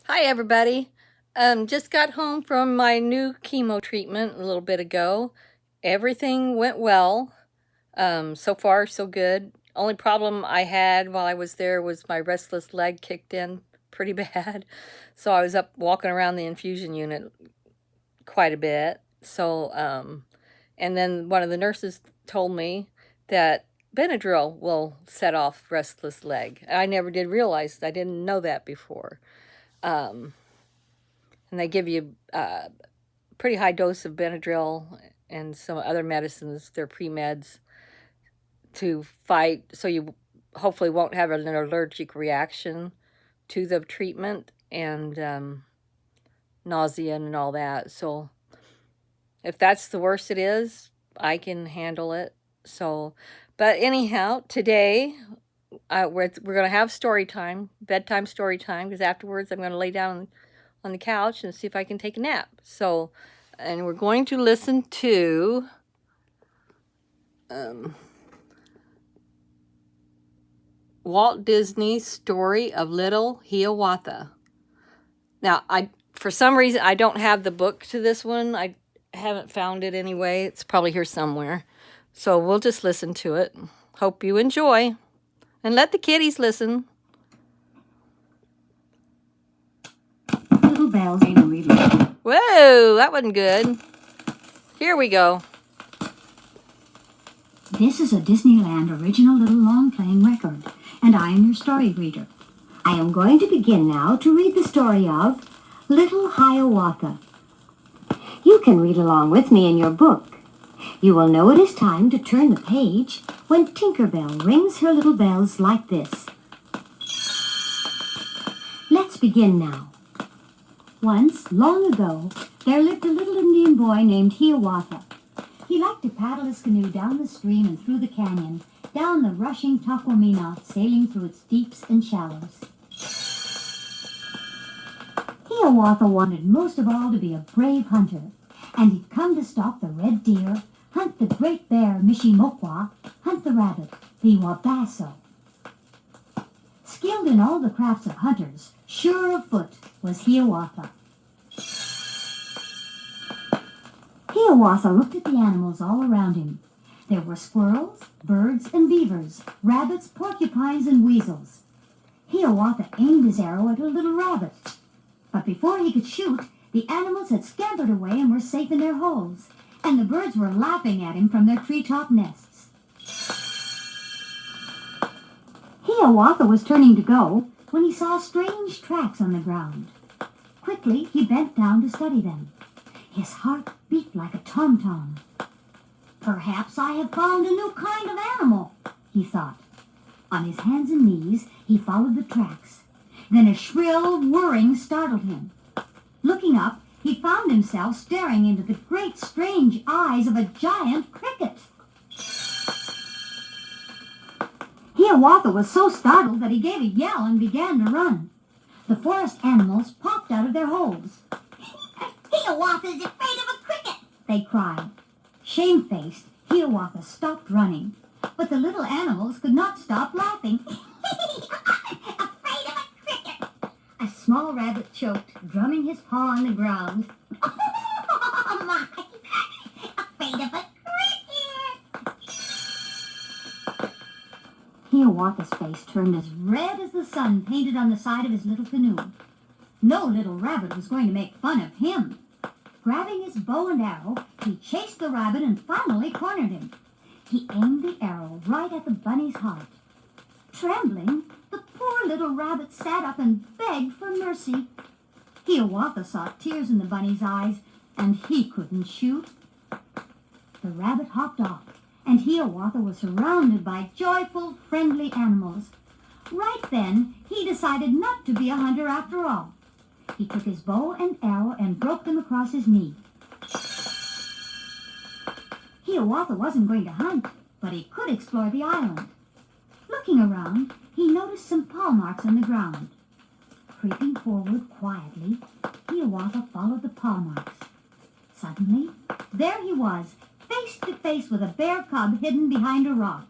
Hi, everybody. Just got home from my new chemo treatment a little bit ago. Everything went well. So far, so good. Only problem I had while I was there was my restless leg kicked in pretty bad. So I was up walking around the infusion unit quite a bit. And then one of the nurses told me that Benadryl will set off restless leg. I never did realize, I didn't know that before. Um, and they give you a pretty high dose of Benadryl and some other medicines. They're pre-meds to fight, so you hopefully won't have an allergic reaction to the treatment and nausea and all that. So if that's the worst it is, I can handle it. So, but anyhow, today we're going to have story time, bedtime story time, because afterwards I'm going to lay down on the couch and see if I can take a nap. So, and we're going to listen to Walt Disney's story of Little Hiawatha. Now, for some reason I don't have the book to this one. I haven't found it anyway. It's probably here somewhere. So we'll just listen to it. Hope you enjoy. And let the kiddies listen. Little bells ain't reading. Whoa, that wasn't good. Here we go. This is a Disneyland original little long-playing record, and I am your story reader. I am going to begin now to read the story of Little Hiawatha. You can read along with me in your book. You will know it is time to turn the page when Tinkerbell rings her little bells like this. Let's begin now. Once, long ago, there lived a little Indian boy named Hiawatha. He liked to paddle his canoe down the stream and through the canyon, down the rushing Taquamina, sailing through its deeps and shallows. Hiawatha wanted most of all to be a brave hunter, and he'd come to stalk the red deer, hunt the great bear Mishimokwa, hunt the rabbit, the Wabasso. Skilled in all the crafts of hunters, sure of foot was Hiawatha. Hiawatha looked at the animals all around him. There were squirrels, birds, and beavers, rabbits, porcupines, and weasels. Hiawatha aimed his arrow at a little rabbit. But before he could shoot, the animals had scampered away and were safe in their holes, and the birds were laughing at him from their treetop nests. Hiawatha was turning to go when he saw strange tracks on the ground. Quickly, he bent down to study them. His heart beat like a tom-tom. Perhaps I have found a new kind of animal, he thought. On his hands and knees, he followed the tracks. Then a shrill whirring startled him. Looking up, he found himself staring into the great strange eyes of a giant cricket. Hiawatha was so startled that he gave a yell and began to run. The forest animals popped out of their holes. Hiawatha's afraid of a cricket, they cried. Shamefaced, Hiawatha stopped running, but the little animals could not stop laughing. Afraid of a cricket! A small rabbit choked, drumming his paw on the ground. Oh, my! Afraid of a cricket! Hiawatha's face turned as red as the sun painted on the side of his little canoe. No little rabbit was going to make fun of him. Grabbing his bow and arrow, he chased the rabbit and finally cornered him. He aimed the arrow right at the bunny's heart. Trembling, the poor little rabbit sat up and begged for mercy. Hiawatha saw tears in the bunny's eyes, and he couldn't shoot. The rabbit hopped off, and Hiawatha was surrounded by joyful, friendly animals. Right then, he decided not to be a hunter after all. He took his bow and arrow and broke them across his knee. Hiawatha wasn't going to hunt, but he could explore the island. Looking around, he noticed some paw marks on the ground. Creeping forward quietly, Hiawatha followed the paw marks. Suddenly, there he was, face to face with a bear cub hidden behind a rock.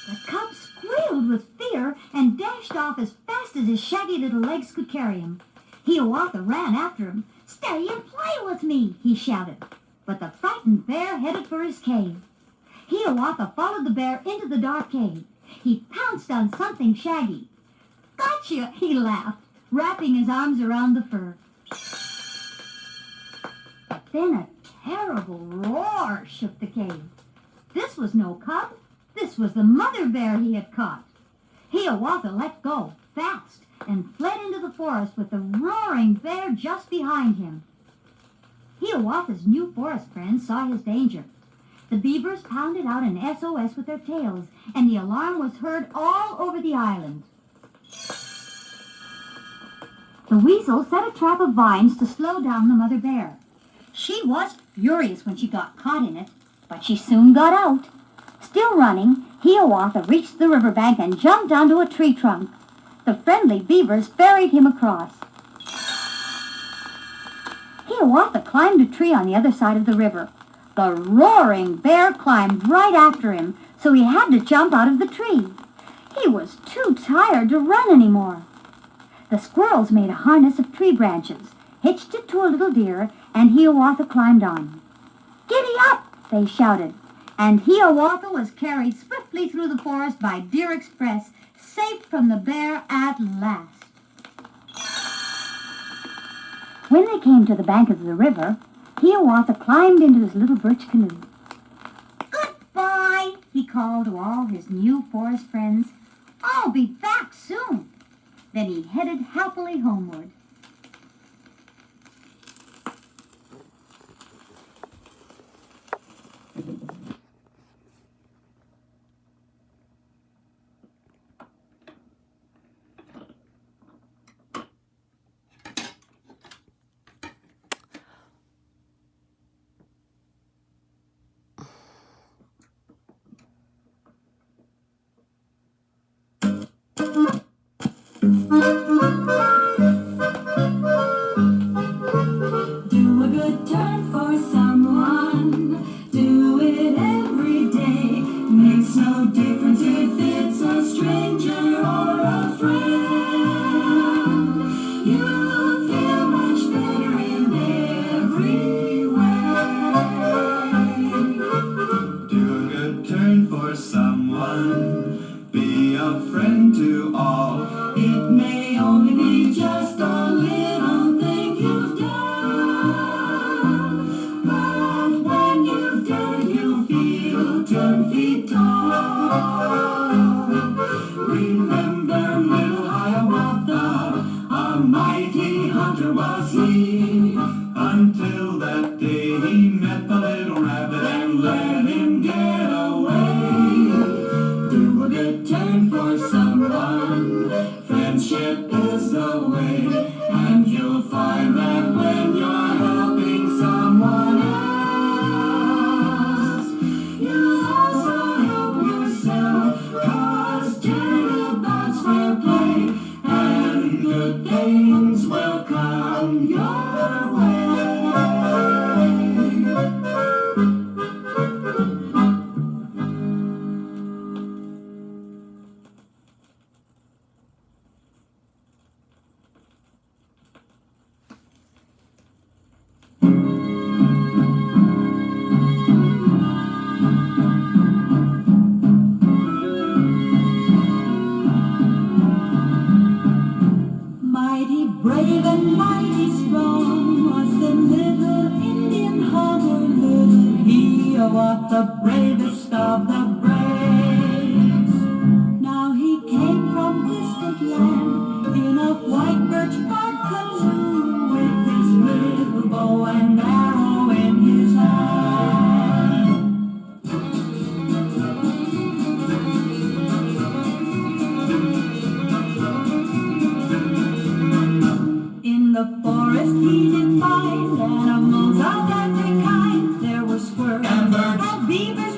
The cub squealed with fear and dashed off as fast fast as his shaggy little legs could carry him. Hiawatha ran after him. "Stay and play with me," he shouted. But the frightened bear headed for his cave. Hiawatha followed the bear into the dark cave. He pounced on something shaggy. "Gotcha," he laughed, wrapping his arms around the fur. But then a terrible roar shook the cave. This was no cub. This was the mother bear he had caught. Hiawatha let go, fast, and fled into the forest with the roaring bear just behind him. Hiawatha's new forest friends saw his danger. The beavers pounded out an SOS with their tails, and the alarm was heard all over the island. The weasel set a trap of vines to slow down the mother bear. She was furious when she got caught in it, but she soon got out. Still running, Hiawatha reached the riverbank and jumped onto a tree trunk. The friendly beavers ferried him across. Hiawatha climbed a tree on the other side of the river. The roaring bear climbed right after him, so he had to jump out of the tree. He was too tired to run anymore. The squirrels made a harness of tree branches, hitched it to a little deer, and Hiawatha climbed on. "Giddy up!" they shouted, and Hiawatha was carried swiftly through the forest by Deer Express, safe from the bear at last. When they came to the bank of the river, Hiawatha climbed into his little birch canoe. "Goodbye," he called to all his new forest friends. "I'll be back soon." Then he headed happily homeward. Do a good turn for someone. Do it every day. Makes no difference if it's a stranger or a friend. You'll feel much better in every way. Do a good turn for someone. Be a friend to all. It may only be just a little thing you've done, but when you've done it, you'll feel 10 feet tall. Remember little Hiawatha, a mighty hunter was he, until that day he met the little rabbit and let him get away. Do a good turn for someone. Friendship is the way, and you'll find that when you're helping someone else, you'll also help yourself, 'cause turnabout's fair play, and good things will come your way. Mighty brave and mighty strong was the little Indian hunter, little Hiawatha, bravest of the braves. Now he came from distant land in a white birch bark canoe, with his little bow and arrow in his hand. In the forest he did find animals of every kind. There were squirrels and birds, and beavers,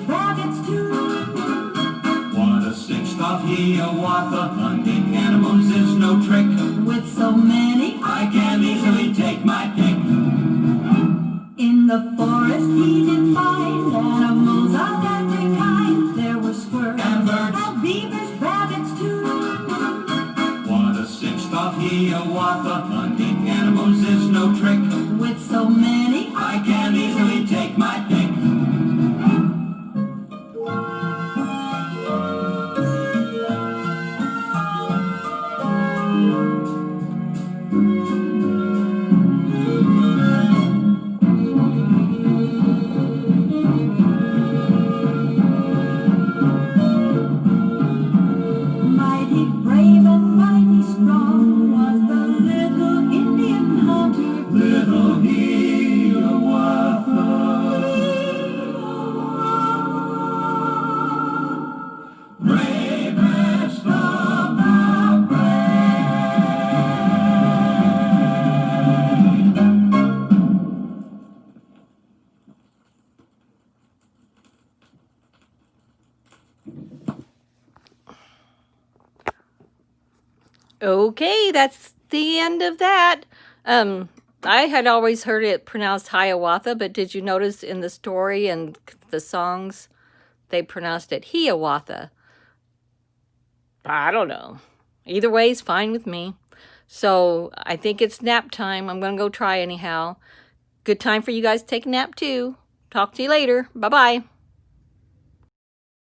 of Hiawatha. Hunting animals is no trick. With so many, I can easily take my pick. Mighty brave and mighty strong was the little Indian hunter, little Hiawatha. Bravest of the Okay, that's the end of that. I had always heard it pronounced Hiawatha, but did you notice in the story and the songs they pronounced it Hiawatha? I don't know. Either way is fine with me. So I think it's nap time. I'm going to go try anyhow. Good time for you guys to take a nap too. Talk to you later. Bye-bye.